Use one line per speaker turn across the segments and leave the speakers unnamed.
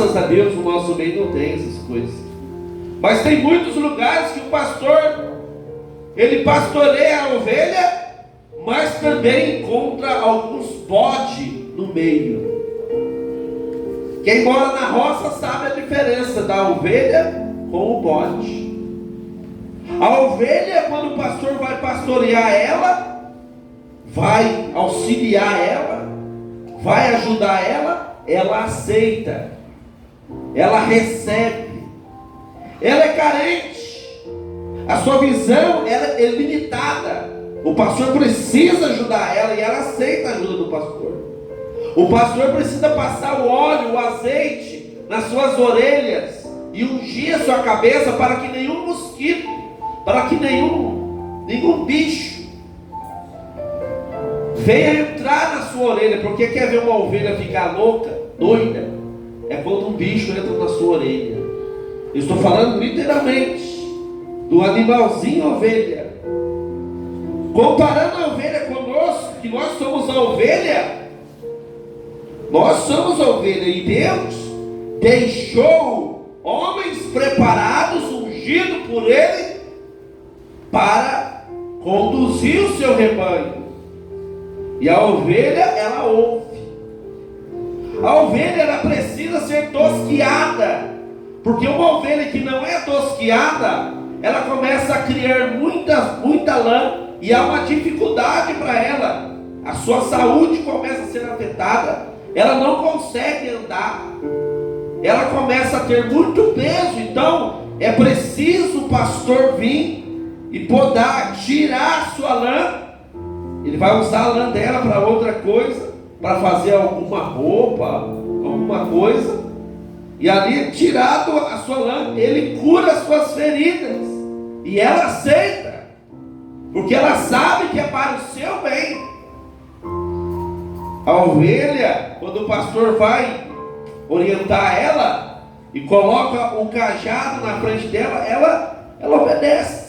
Graças a Deus, no nosso meio não tem essas coisas. Mas tem muitos lugares que o pastor, ele pastoreia a ovelha, mas também encontra alguns bodes no meio. Quem mora na roça sabe a diferença da ovelha com o bode. A ovelha, quando o pastor vai pastorear ela, vai auxiliar ela, vai ajudar ela, ela aceita, ela recebe, ela é carente, a sua visão ela é limitada, o pastor precisa ajudar ela e ela aceita a ajuda do pastor. O pastor precisa passar o óleo, o azeite nas suas orelhas e ungir a sua cabeça para que nenhum mosquito, para que nenhum bicho venha entrar na sua orelha. Porque quer ver uma ovelha ficar louca, doida? É quando um bicho entra na sua orelha. Eu estou falando literalmente do animalzinho ovelha. Comparando a ovelha conosco, que nós somos a ovelha. Nós somos a ovelha e Deus deixou homens preparados, ungidos por Ele, para conduzir o seu rebanho. E a ovelha, ela ouve. A ovelha, ela precisa ser tosquiada, porque uma ovelha que não é tosquiada, ela começa a criar muita lã, e há uma dificuldade para ela. A sua saúde começa a ser afetada. Ela não consegue andar, ela começa a ter muito peso. Então é preciso o pastor vir e podar, tirar a sua lã. Ele vai usar a lã dela para outra coisa, para fazer alguma roupa, alguma coisa, e ali, tirado a sua lã, ele cura as suas feridas, e ela aceita, porque ela sabe que é para o seu bem. A ovelha, quando o pastor vai orientar ela e coloca o cajado na frente dela, ela obedece.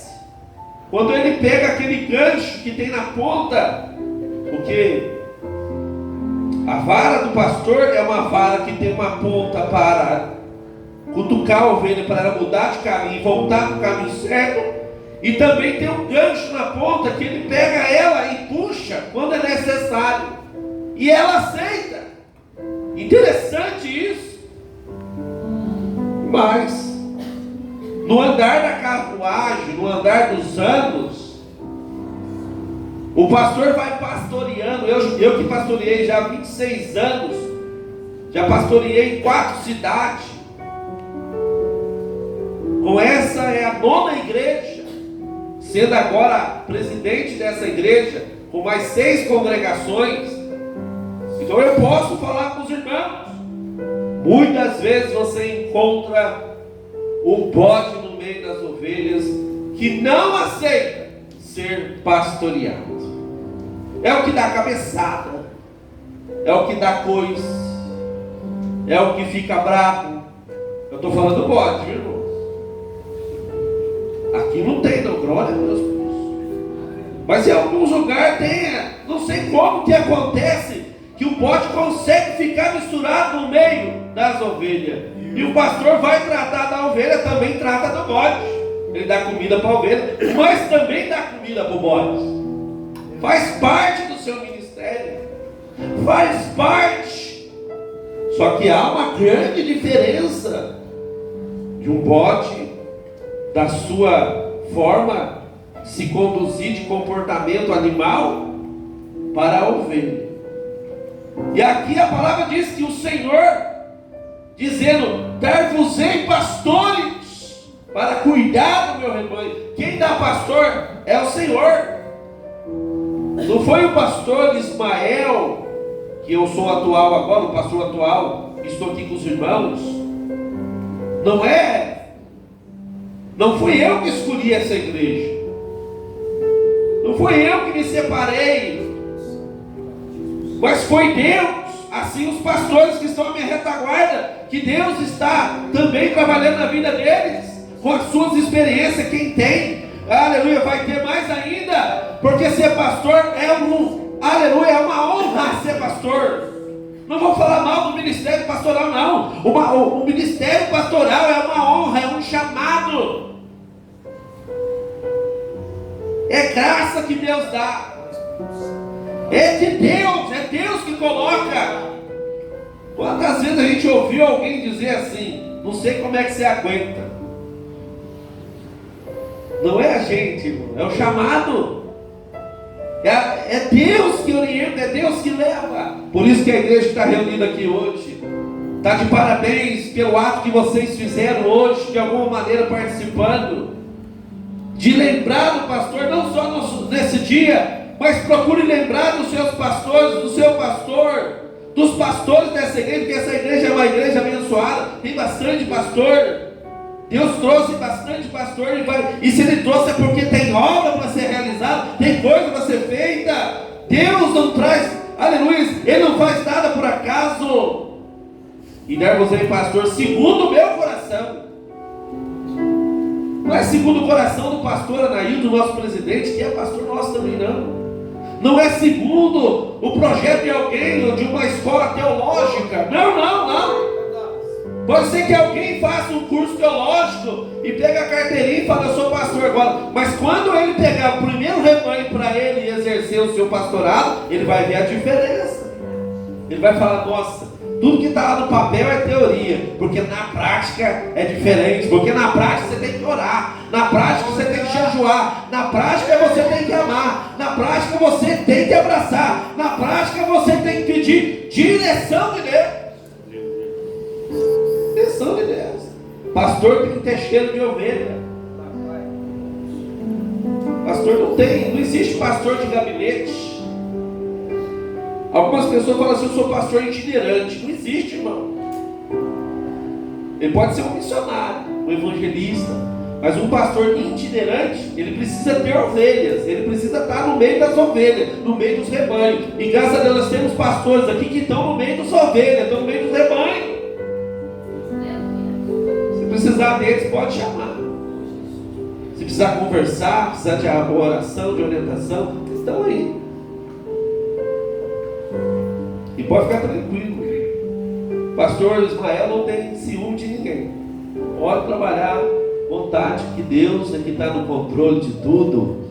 Quando ele pega aquele gancho que tem na ponta, porque a vara do pastor é uma vara que tem uma ponta para cutucar a ovelha, para ela mudar de caminho e voltar para o caminho certo, e também tem um gancho na ponta que ele pega ela e puxa quando é necessário. E ela aceita. Interessante isso. Mas no andar da carruagem, no andar dos anos, o pastor vai pastoreando. Eu que pastoreei já há 26 anos, já pastoreei em 4 cidades. Com essa é a 9ª igreja, sendo agora presidente dessa igreja, com mais 6 congregações. Então eu posso falar com os irmãos. Muitas vezes você encontra o bode no meio das ovelhas que não aceita ser pastoreado. É o que dá cabeçada, é o que dá coice, é o que fica bravo. Eu estou falando do bode, viu, irmão? Aqui não tem, não, glória a Deus. Mas em alguns lugares tem, não sei como que acontece, que o bode consegue ficar misturado no meio das ovelhas. E o pastor vai tratar da ovelha, também trata do bode. Ele dá comida para a ovelha, mas também dá comida para o bode. Faz parte do seu ministério. Faz parte. Só que há uma grande diferença de um bode, da sua forma de se conduzir, de comportamento animal, para a ovelha. E aqui a palavra diz que o Senhor, dizendo: dar-vos-ei pastores para cuidar do meu rebanho. Quem dá pastor é o Senhor. Não foi o pastor Ismael, que eu sou atual agora, o pastor atual, estou aqui com os irmãos. Não é. Não fui eu que escolhi essa igreja. Não fui eu que me separei. Mas foi Deus. Assim os pastores que estão à minha retaguarda, que Deus está também trabalhando na vida deles, com as suas experiências. Quem tem, aleluia, vai ter mais ainda, porque ser pastor é aleluia, é uma honra ser pastor. Não vou falar mal do ministério pastoral, não. O ministério pastoral é uma honra, é um chamado. É graça que Deus dá. É de Deus, é Deus que coloca. Quantas vezes a gente ouviu alguém dizer assim: não sei como é que você aguenta. Não é a gente, irmão, é o chamado. É Deus que orienta, é Deus que leva. Por isso que a igreja está reunida aqui hoje. Está de parabéns pelo ato que vocês fizeram hoje, de alguma maneira participando. De lembrar do pastor, não só nesse dia, mas procure lembrar dos seus pastores, do seu pastor, dos pastores dessa igreja, porque essa igreja é uma igreja abençoada, tem bastante pastor. Deus trouxe bastante pastor, e se Ele trouxe é porque tem obra para ser realizada, tem coisa para ser feita. Deus não traz, aleluia, Ele não faz nada por acaso. E dar-vos-ei, pastor, segundo o meu coração. Não é segundo o coração do pastor Anaildo, do nosso presidente, que é pastor nosso também, não. Não é segundo o projeto de alguém ou de uma escola teológica. Não. Pode ser que alguém faça um curso teológico e pegue a carteirinha e fale: eu sou pastor agora. Mas quando ele pegar o primeiro rebanho para ele exercer o seu pastorado, ele vai ver a diferença. Ele vai falar: nossa, tudo que está lá no papel é teoria, porque na prática é diferente. Porque na prática você tem que orar, na prática você tem que jejuar, na prática você tem que amar, na prática você tem que abraçar, na prática você tem que pedir direção de Deus. Direção de Deus. Pastor tem que ter cheiro de ovelha. Pastor não existe pastor de gabinete. Algumas pessoas falam assim: eu sou pastor itinerante. Não existe, irmão. Ele pode ser um missionário, um evangelista, mas um pastor itinerante, ele precisa ter ovelhas, ele precisa estar no meio das ovelhas, no meio dos rebanhos. E graças a Deus nós temos pastores aqui que estão no meio das ovelhas, estão no meio dos rebanhos. Se precisar deles, pode chamar. Se precisar conversar, precisar de oração, de orientação, eles estão aí. E pode ficar tranquilo. Pastor Ismael não tem ciúme de ninguém. Pode trabalhar, vontade, que Deus aqui está no controle de tudo.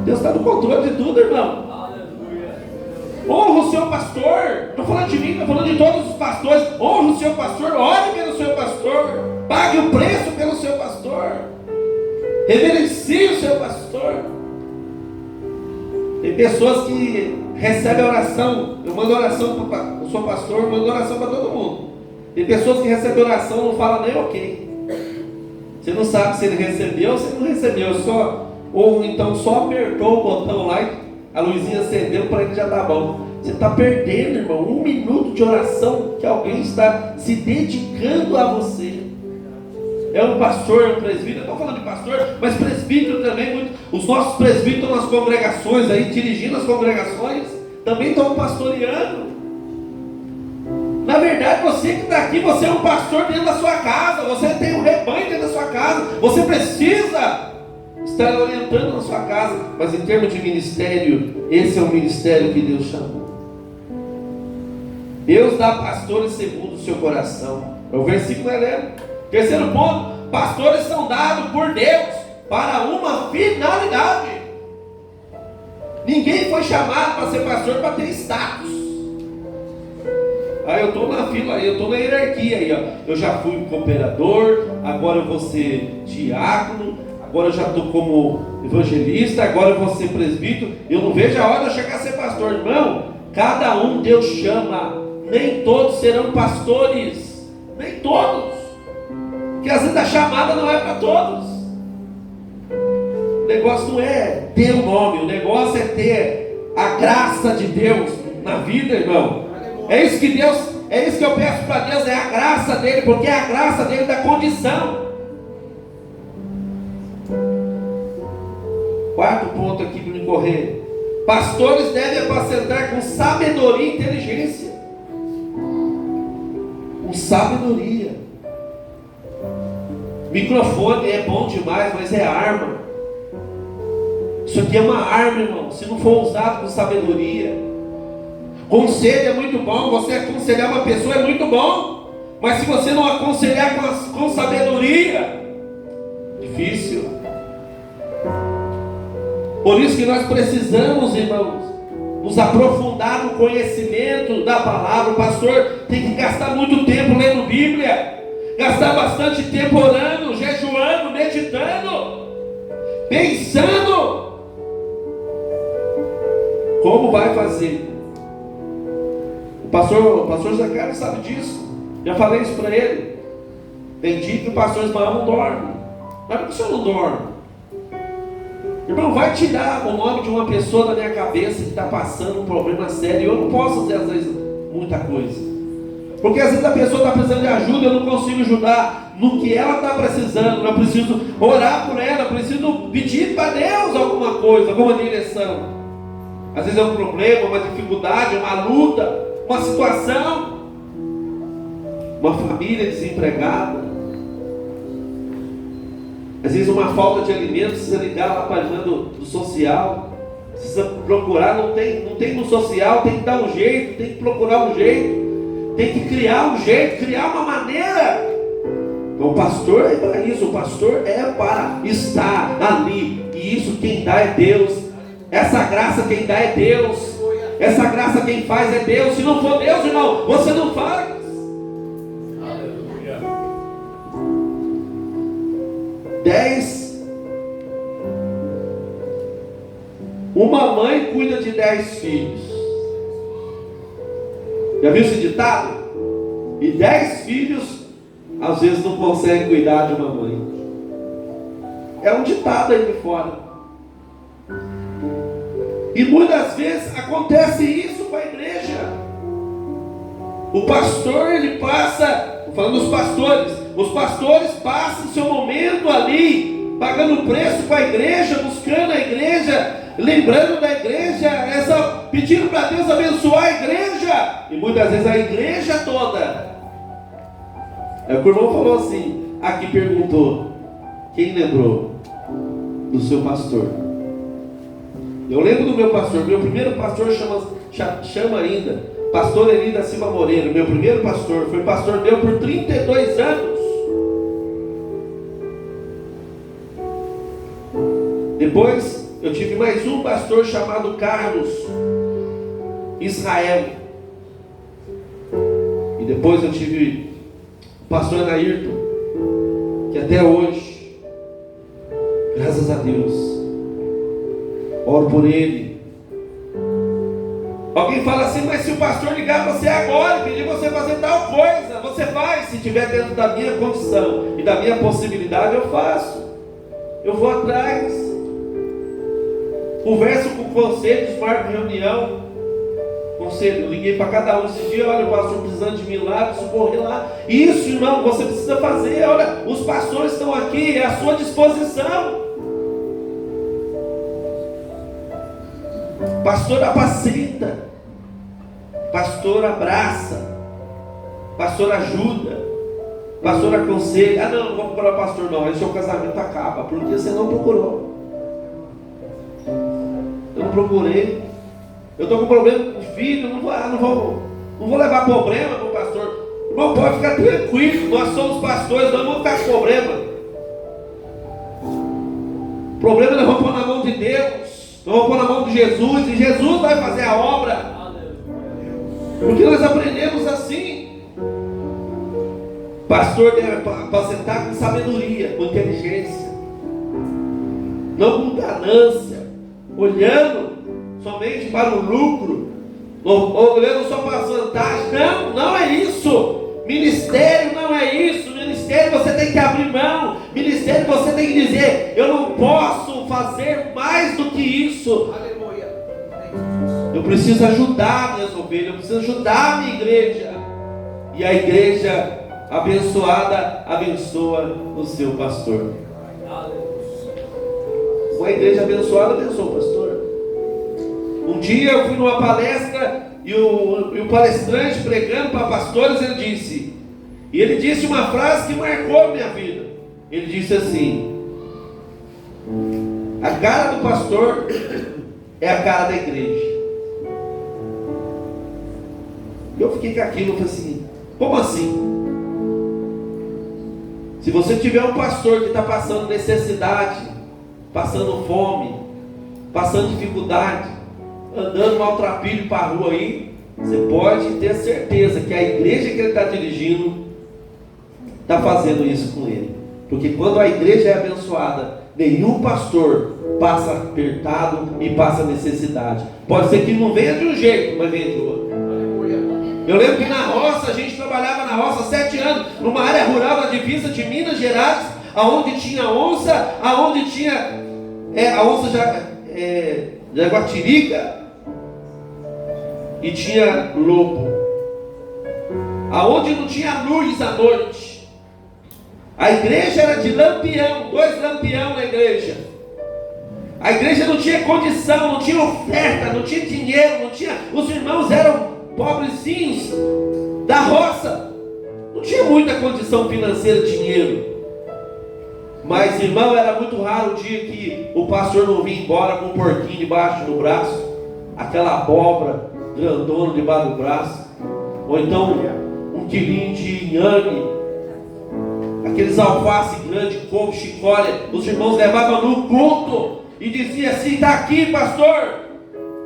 Deus está no controle de tudo, irmão. Honra o seu pastor. Estou falando de mim, estou falando de todos os pastores. Honra o seu pastor, ore pelo seu pastor, pague o preço pelo seu pastor, reverencie o seu pastor. Tem pessoas que recebem oração. Eu mando oração para o seu pastor, eu mando oração para todo mundo. Tem pessoas que recebem oração e não falam nem ok. Você não sabe se ele recebeu ou se ele não recebeu. Ou então só apertou o botão lá e a luzinha acendeu, para ele já está bom. Você está perdendo, irmão, 1 minuto de oração que alguém está se dedicando a você. É um pastor, um presbítero, eu estou falando de pastor, mas presbítero também, os nossos presbíteros nas congregações, aí, dirigindo as congregações, também estão pastoreando. Na verdade, você que está aqui, você é um pastor dentro da sua casa, você tem um rebanho dentro da sua casa, você precisa estar orientando na sua casa, mas em termos de ministério, esse é o ministério que Deus chamou. Deus dá pastores segundo o seu coração. É o versículo Heleno. Terceiro ponto: pastores são dados por Deus para uma finalidade. Ninguém foi chamado para ser pastor para ter status. Eu estou na fila, eu estou na hierarquia aí, ó. Eu já fui cooperador, agora eu vou ser diácono, agora eu já estou como evangelista, agora eu vou ser presbítero. Eu não vejo a hora de eu chegar a ser pastor, irmão. Cada um Deus chama. Nem todos serão pastores, nem todos, porque às vezes a chamada não é para todos. O negócio não é ter o nome, o negócio é ter a graça de Deus na vida, irmão. É isso que eu peço para Deus, é a graça dele, porque é a graça dele da condição. Quarto ponto aqui para me correr: pastores devem apacentar com sabedoria e inteligência. Com sabedoria. Microfone é bom demais, mas é arma. Isso aqui é uma arma, irmão. Se não for usado com sabedoria, Conselho é muito bom, você aconselhar uma pessoa é muito bom, mas se você não aconselhar com sabedoria, difícil. Por isso que nós precisamos, irmãos, nos aprofundar no conhecimento da palavra. O pastor tem que gastar muito tempo lendo Bíblia, gastar bastante tempo orando, jejuando, meditando, pensando como vai fazer. O pastor Zacarias sabe disso. Já falei isso para ele. Tem dia que o pastor Ismael não dorme. Mas por que o senhor não dorme? Irmão, vai tirar o nome de uma pessoa da minha cabeça que está passando um problema sério. Eu não posso fazer às vezes muita coisa, porque às vezes a pessoa está precisando de ajuda, eu não consigo ajudar no que ela está precisando. Eu preciso orar por ela, eu preciso pedir para Deus alguma coisa, alguma direção. Às vezes é um problema, uma dificuldade, uma luta, uma situação, uma família desempregada, às vezes uma falta de alimento, precisa ligar lá para a irmã do social, precisa procurar, não tem no social, tem que dar um jeito, tem que procurar um jeito, tem que criar um jeito, criar uma maneira. Então o pastor é para isso, o pastor é para estar ali, e isso quem dá é Deus, essa graça quem dá é Deus, essa graça quem faz é Deus. Se não for Deus, irmão, você não faz. 10. Uma mãe cuida de 10 filhos. Já viu esse ditado? E 10 filhos às vezes não conseguem cuidar de uma mãe. É um ditado aí de fora. E muitas vezes acontece isso com a igreja. O pastor, ele passa, falando dos pastores, os pastores passam seu momento ali, pagando preço com a igreja, buscando a igreja, lembrando da igreja, pedindo para Deus abençoar a igreja, e muitas vezes a igreja toda. O irmão falou assim, aqui perguntou, quem lembrou do seu pastor? Eu lembro do meu pastor, meu primeiro pastor chama ainda pastor Eli da Silva Moreira. Meu primeiro pastor, foi pastor meu por 32 anos. Depois eu tive mais um pastor chamado Carlos Israel. E depois eu tive o pastor Anaírton, que até hoje, graças a Deus, oro por ele. Alguém fala assim, mas se o pastor ligar para você agora, pedir você fazer tal coisa, você faz. Se estiver dentro da minha condição e da minha possibilidade, eu faço. Eu vou atrás. Converso com conselhos, marco reunião. Conselho, liguei para cada um esse dia, olha, o pastor precisando de milagre, socorrer lá. Isso, irmão, você precisa fazer. Olha, os pastores estão aqui, é à sua disposição. Pastor apacenta, pastor abraça, pastor ajuda, pastor aconselha. Não vou procurar o pastor não, aí seu casamento acaba, porque você não procurou. Eu não procurei. Eu estou com problema com o filho, não vou levar problema para o pastor. Irmão, pode ficar tranquilo, nós somos pastores, nós não vamos ficar com problema. O problema nós vamos pôr na mão de Deus. Eu vou pôr na mão de Jesus, e Jesus vai fazer a obra. Porque nós aprendemos assim. Pastor deve apacentar com sabedoria, com inteligência, não com ganância, olhando somente para o lucro, olhando só para as vantagens. Não é isso. Ministério não é isso. Ministério você tem que abrir mão. Ministério você tem que dizer, eu não posso fazer mais do que isso. Aleluia. Eu preciso ajudar minhas ovelhas, eu preciso ajudar a minha igreja. E a igreja abençoada abençoa o seu pastor. Uma igreja abençoada abençoa o pastor. Um dia eu fui numa palestra e o palestrante pregando para pastores, ele disse uma frase que marcou a minha vida. Ele disse assim: a cara do pastor é a cara da igreja. E eu fiquei com aquilo, eu falei assim, como assim? Se você tiver um pastor que está passando necessidade, passando fome, passando dificuldade, andando maltrapilho para a rua aí, você pode ter certeza que a igreja que ele está dirigindo está fazendo isso com ele. Porque quando a igreja é abençoada, nenhum pastor passa apertado e passa necessidade. Pode ser que não venha de um jeito, mas venha de outro. Eu lembro que na roça, a gente trabalhava na roça 7 anos, numa área rural na divisa de Minas Gerais, aonde tinha onça, aonde tinha a onça jaguatirica e tinha lobo, aonde não tinha luz à noite. A igreja era de lampião, 2 lampião na igreja. A igreja não tinha condição, não tinha oferta, não tinha dinheiro, não tinha. Os irmãos eram pobrezinhos da roça, não tinha muita condição financeira, dinheiro. Mas, irmão, era muito raro o dia que o pastor não vinha embora com um porquinho debaixo do braço, aquela abóbora grandona debaixo do braço, ou então um quilinho de inhame, aqueles alface grande, couve, chicória. Os irmãos levavam no culto e diziam assim: está aqui, pastor,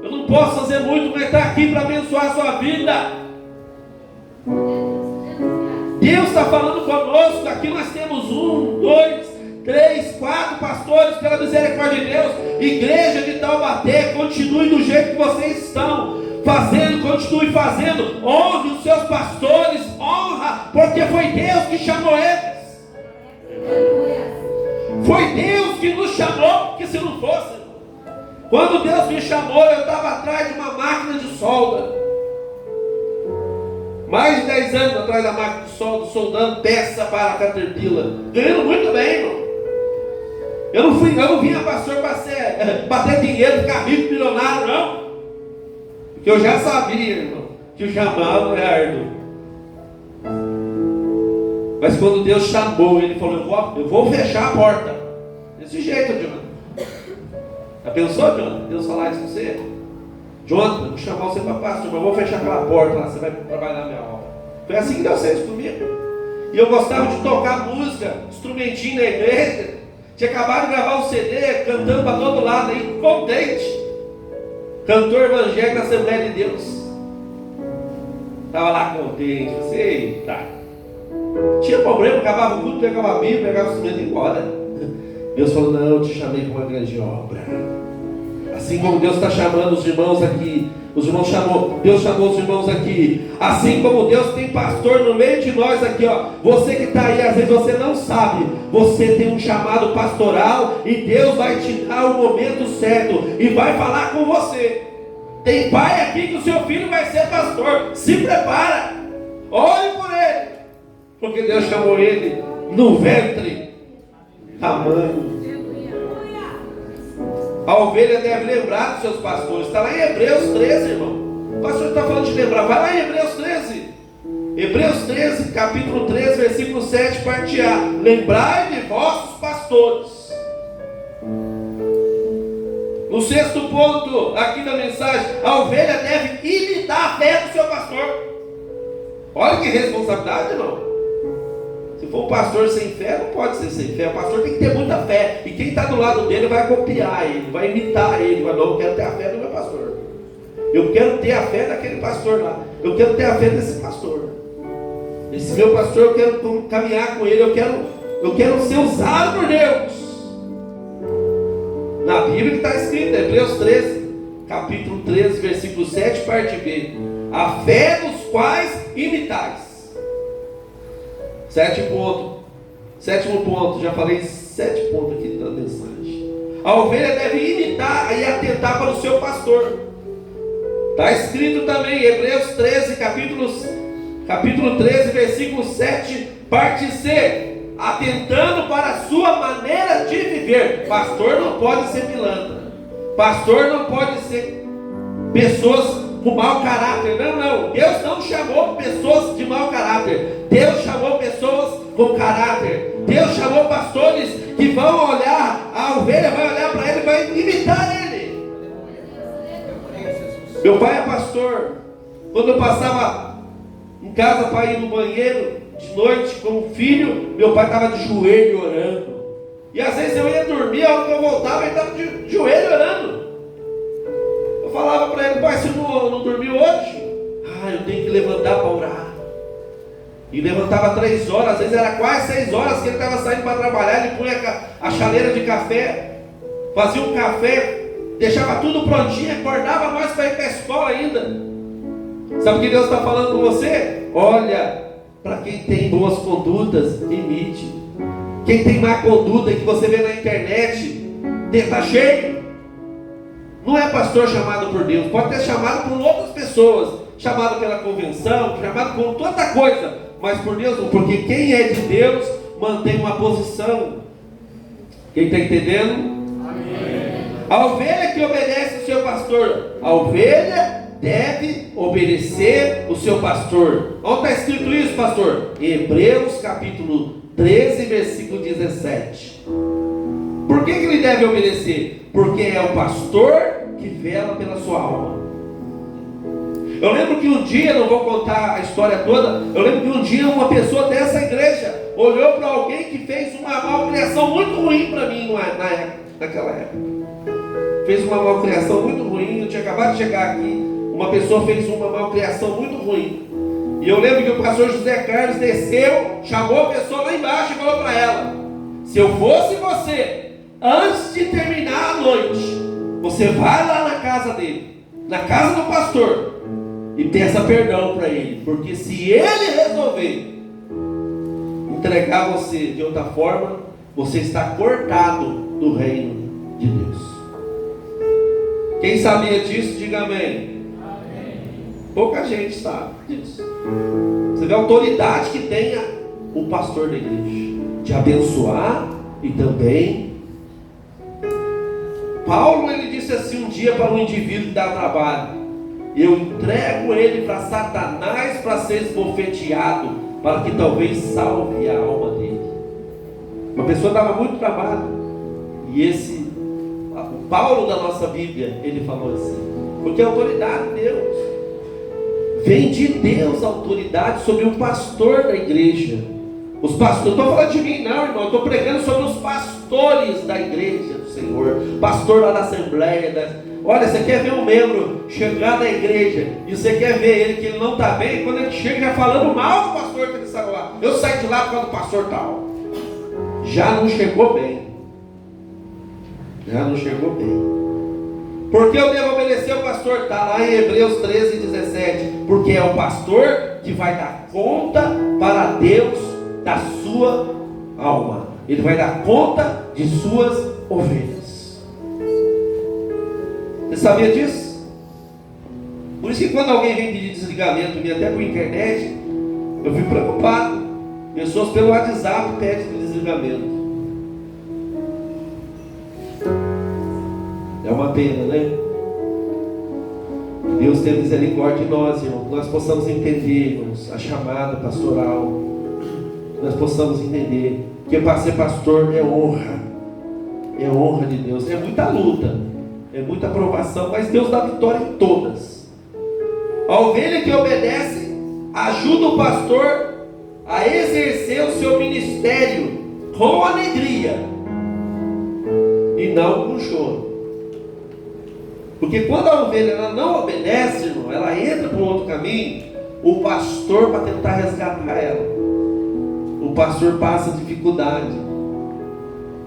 eu não posso fazer muito, mas está aqui para abençoar a sua vida. Deus está falando conosco. Aqui nós temos 1, 2, 3, 4 pastores, pela misericórdia de Deus. Igreja de Taubaté, continue do jeito que vocês estão fazendo, continue fazendo. Honre os seus pastores, honra, porque foi Deus que chamou eles. Foi Deus que nos chamou, porque se não fosse, quando Deus me chamou, eu estava atrás de uma máquina de solda. Mais de 10 anos atrás da máquina de solda, soldando peça para a Caterpillar. Ganhando muito bem, irmão. Eu não vinha pastor para bater dinheiro, ficar rico, milionário, não. Porque eu já sabia, irmão, que o chamado é árduo. Mas quando Deus chamou, Ele falou: eu vou fechar a porta. Desse jeito, Jonathan. Já pensou, Jonathan? Deus falar isso com você? Jonathan, vou chamar você para pastor, mas eu vou fechar aquela porta lá, você vai trabalhar na minha obra. Foi assim que Deus fez comigo. E eu gostava de tocar música, instrumentinho na igreja. Tinha acabado de gravar um CD, cantando para todo lado aí, contente. Cantor evangélico da Assembleia de Deus. Estava lá contente, você, eita. Tinha problema, acabava o culto, pegava a Bíblia, pegava o instrumento e ia embora. Deus falou: não, eu te chamei para uma grande obra. Assim como Deus está chamando os irmãos aqui, Deus chamou os irmãos aqui. Assim como Deus tem pastor no meio de nós aqui, ó. Você que está aí, às vezes você não sabe, você tem um chamado pastoral e Deus vai te dar o momento certo e vai falar com você. Tem pai aqui que o seu filho vai ser pastor. Se prepara, olhe por ele, porque Deus chamou ele no ventre da mãe. A ovelha deve lembrar dos seus pastores. Está lá em Hebreus 13, irmão. O pastor está falando de lembrar. Vai lá em Hebreus 13. Hebreus 13, capítulo 13, versículo 7, parte A. Lembrai de vossos pastores. No 6º ponto aqui da mensagem, a ovelha deve imitar a fé do seu pastor. Olha que responsabilidade, irmão. Se for um pastor sem fé, não pode ser sem fé. O pastor tem que ter muita fé. E quem está do lado dele vai copiar ele, vai imitar ele. Vai: não, eu quero ter a fé do meu pastor. Eu quero ter a fé daquele pastor lá. Eu quero ter a fé desse pastor. Esse meu pastor, eu quero caminhar com ele. Eu quero ser usado por Deus. Na Bíblia está escrito, Hebreus 13, capítulo 13, versículo 7, parte B. A fé dos quais imitais. 7º ponto, já falei 7 pontos aqui da mensagem. A ovelha deve imitar e atentar para o seu pastor. Está escrito também, Hebreus 13, capítulo 13, versículo 7, parte C. Atentando para a sua maneira de viver. Pastor não pode ser pilantra. Pastor não pode ser pessoas com mau caráter. Não. Deus não chamou pessoas de mau caráter. Deus chamou pessoas com caráter. Deus chamou pastores que vão olhar, a ovelha vai olhar para ele e vai imitar ele. Meu pai é pastor. Quando eu passava em casa para ir no banheiro de noite com o filho, meu pai estava de joelho orando. E às vezes eu ia dormir, a hora que eu voltava, ele estava de joelho orando. Eu falava para ele: pai, você não dormiu hoje? Ah, eu tenho que levantar para orar. E levantava 3 horas, às vezes era quase 6 horas que ele estava saindo para trabalhar. Ele punha a chaleira de café, fazia um café, deixava tudo prontinho, acordava nós para ir para a escola ainda. Sabe o que Deus está falando com você? Olha, para quem tem boas condutas, imite. Quem tem má conduta que você vê na internet, está cheio. Não é pastor chamado por Deus, pode ter chamado por outras pessoas, chamado pela convenção, chamado por tanta coisa, mas por Deus não, porque quem é de Deus mantém uma posição. Quem está entendendo? Amém. A ovelha que obedece o seu pastor, a ovelha deve obedecer o seu pastor. Onde está escrito isso, pastor? Em Hebreus capítulo 13, versículo 17. Por que ele deve obedecer? Porque é o pastor que vela pela sua alma. Eu lembro que um dia, não vou contar a história toda, eu lembro que um dia uma pessoa dessa igreja olhou para alguém que fez uma malcriação muito ruim para mim naquela época. Fez uma malcriação muito ruim, eu tinha acabado de chegar aqui. Uma pessoa fez uma malcriação muito ruim. E eu lembro que o pastor José Carlos desceu, chamou a pessoa lá embaixo e falou para ela: se eu fosse você, antes de terminar a noite, você vai lá na casa dele, na casa do pastor, e peça perdão para ele, porque se ele resolver entregar você de outra forma, você está cortado do reino de Deus. Quem sabia disso, diga amém. Pouca gente sabe disso. Você vê a autoridade que tem o pastor da igreja de abençoar. E também Paulo, ele disse assim um dia para um indivíduo que dá trabalho: eu entrego ele para Satanás para ser esbofeteado, para que talvez salve a alma dele. Uma pessoa dava muito trabalho, e o Paulo da nossa Bíblia, ele falou assim, porque a autoridade de Deus vem de Deus, a autoridade sobre o pastor da igreja. Os pastores, não estou falando de mim não, irmão, estou pregando sobre os pastores da igreja do Senhor, pastor lá da Assembleia. Olha, você quer ver um membro chegar na igreja e você quer ver ele que ele não está bem, quando ele chega já falando mal do pastor que ele saiu lá. Eu saí de lá por causa do pastor tal. Já não chegou bem. Já não chegou bem. Porque eu devo obedecer ao pastor? Está lá em Hebreus 13, 17. Porque é o pastor que vai dar conta para Deus da sua alma. Ele vai dar conta de suas ovelhas. Você sabia disso? Por isso que quando alguém vem pedir desligamento, até por internet, eu fico preocupado. Pessoas pelo WhatsApp pedem desligamento. É uma pena, né? Deus tenha misericórdia de nós, irmãos. Que nós possamos entender, irmãos, a chamada pastoral. Que nós possamos entender que para ser pastor é honra. É honra de Deus. É muita luta, é muita provação, mas Deus dá vitória em todas. A ovelha que obedece ajuda o pastor a exercer o seu ministério com alegria e não com choro. Porque quando a ovelha ela não obedece, irmão, ela entra por um outro caminho, o pastor, para tentar resgatar ela, o pastor passa dificuldade.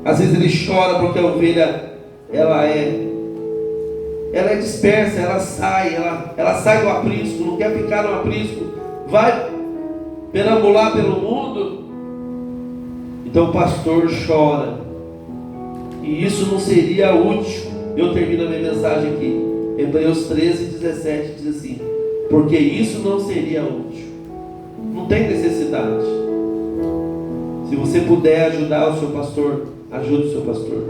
Às vezes ele chora porque a ovelha ela é dispersa, ela sai do aprisco, não quer ficar no aprisco, vai perambular pelo mundo. Então o pastor chora, e isso não seria útil. Eu termino a minha mensagem aqui, Hebreus 13, 17 diz assim: porque isso não seria útil, não tem necessidade. Se você puder ajudar o seu pastor, ajude o seu pastor.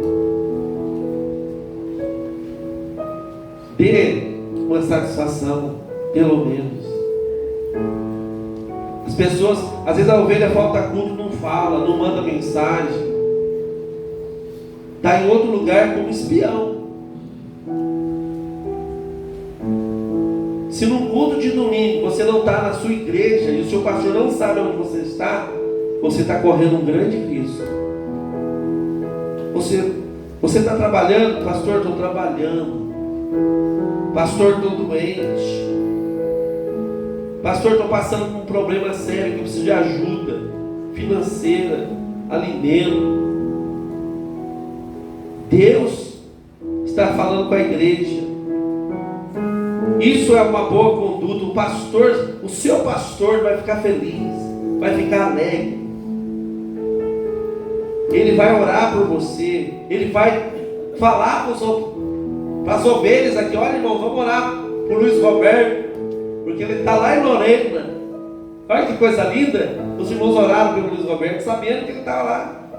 Dê uma satisfação, pelo menos. As pessoas, às vezes a ovelha falta culto, não fala, não manda mensagem, está em outro lugar como espião. Se Se num culto de domingo você não está na sua igreja e o seu pastor não sabe onde você está correndo um grande risco. Você está trabalhando? Pastor, estou trabalhando. Pastor, estou doente. Pastor, estou passando por um problema sério que eu preciso de ajuda financeira, alimento. Deus está falando com a igreja. Isso é uma boa conduta. O pastor, o seu pastor vai ficar feliz, vai ficar alegre. Ele vai orar por você. Ele vai falar para as ovelhas aqui: olha, irmão, vamos orar por Luiz Roberto, porque ele está lá em Lorena. Olha que coisa linda. Os irmãos oraram pelo Luiz Roberto sabendo que ele estava lá.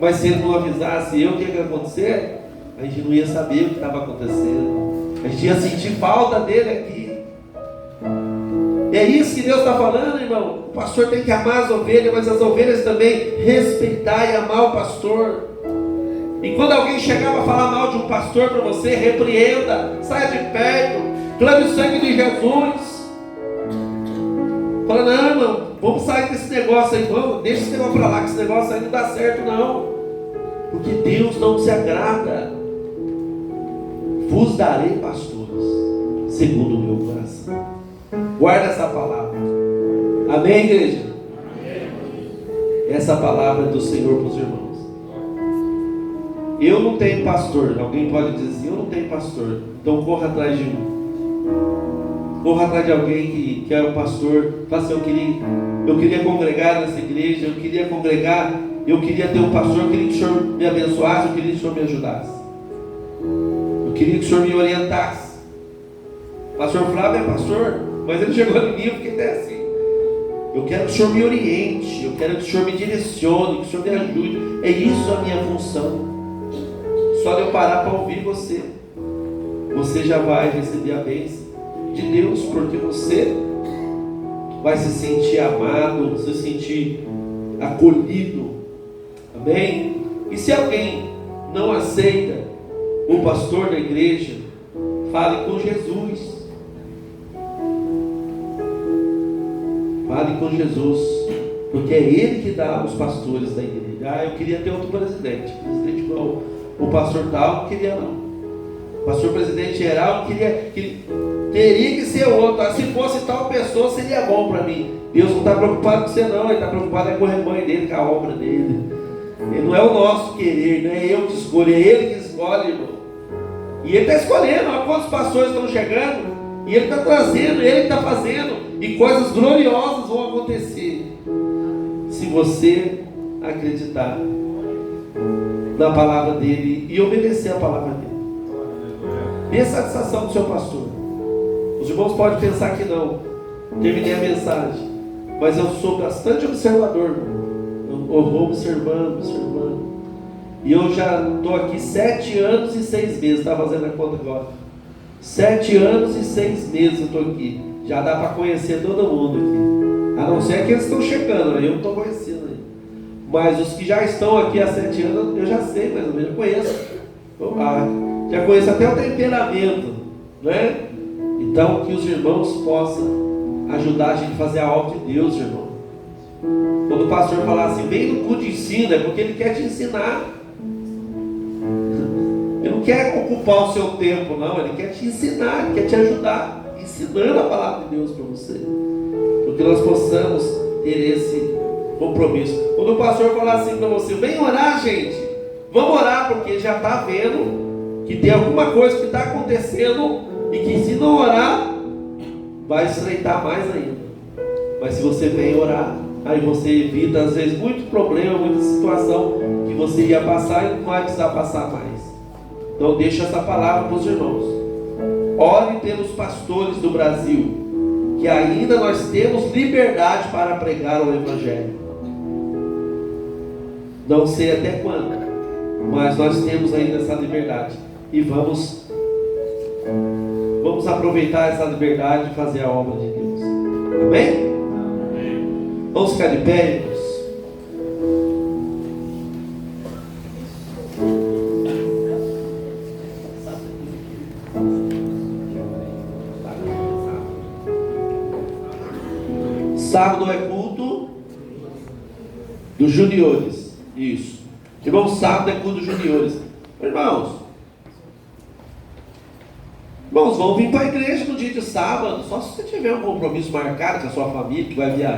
Mas se ele não avisasse eu o que ia acontecer, a gente não ia saber o que estava acontecendo. A gente ia sentir falta dele aqui. É isso que Deus está falando, irmão. O pastor tem que amar as ovelhas, mas as ovelhas também respeitar e amar o pastor. E quando alguém chegar para falar mal de um pastor para você, repreenda, saia de perto, clame o sangue de Jesus. Fala: não, irmão, vamos sair desse negócio aí, vamos, deixa esse negócio para lá, que esse negócio aí não dá certo não. Porque Deus não se agrada. Vos darei pastores segundo o meu coração. Guarda essa palavra. Amém, igreja? Amém. Essa palavra é do Senhor para os irmãos. Eu não tenho pastor. Alguém pode dizer assim: eu não tenho pastor. Então corra atrás de um. Corra atrás de alguém que é o pastor. Fala assim: eu queria congregar nessa igreja. Eu queria congregar. Eu queria ter um pastor. Eu queria que o Senhor me abençoasse. Eu queria que o Senhor me ajudasse. Eu queria que o Senhor me orientasse. Pastor Flávio é pastor, mas ele chegou em mim, eu fiquei até assim: eu quero que o Senhor me oriente, eu quero que o Senhor me direcione, que o Senhor me ajude. É isso a minha função. Só de eu parar para ouvir você, você já vai receber a bênção de Deus, porque você vai se sentir amado, se sentir acolhido. Amém? E se alguém não aceita o pastor da igreja, fale com Jesus. Fale com Jesus, porque é Ele que dá os pastores da igreja. Eu queria ter outro presidente igual o pastor tal, não queria não. O pastor presidente geral teria que ser outro. Se fosse tal pessoa, seria bom para mim. Deus não está preocupado com você não, Ele está preocupado com o rebanho dele, com a obra dele. Ele não é o nosso querer, não é eu que escolho, é Ele que escolhe, irmão. E Ele está escolhendo. Olha quantos pastores estão chegando, e Ele está trazendo, Ele está fazendo. E coisas gloriosas vão acontecer se você acreditar na palavra dele e obedecer a palavra dele. Dê satisfação do seu pastor. Os irmãos podem pensar que não. Terminei a mensagem, mas eu sou bastante observador. Eu vou observando. E eu já estou aqui 7 anos e 6 meses. Está fazendo a conta agora. 7 anos e 6 meses eu estou aqui. Já dá para conhecer todo mundo aqui. A não ser aqueles que estão chegando, né? Eu não estou conhecendo aí. Mas os que já estão aqui há 7 anos, eu já sei mais ou menos, eu conheço. Já conheço até o temperamento, né? Então, que os irmãos possam ajudar a gente a fazer a obra de Deus, irmão. Quando o pastor falar assim: vem no culto de ensino, é porque ele quer te ensinar. Ele não quer ocupar o seu tempo, não. Ele quer te ensinar, ele quer te ajudar, ensinando a palavra de Deus para você, porque nós possamos ter esse compromisso. Quando o pastor falar assim para você: vem orar, gente, vamos orar, porque já está vendo que tem alguma coisa que está acontecendo, e que se não orar, vai estreitar mais ainda. Mas se você vem orar, aí você evita às vezes muito problema, muita situação que você ia passar e não vai precisar passar mais. Então deixa essa palavra para os irmãos. Ore pelos pastores do Brasil, que ainda nós temos liberdade para pregar o Evangelho. Não sei até quando, mas nós temos ainda essa liberdade. E vamos aproveitar essa liberdade e fazer a obra de Deus. Amém? Amém. Vamos ficar de pé, irmãos. sábado é culto dos juniores. Isso. Irmão, sábado é culto dos juniores. Irmãos, vão vir para a igreja no dia de sábado. Só se você tiver um compromisso marcado com a sua família, que vai viajar.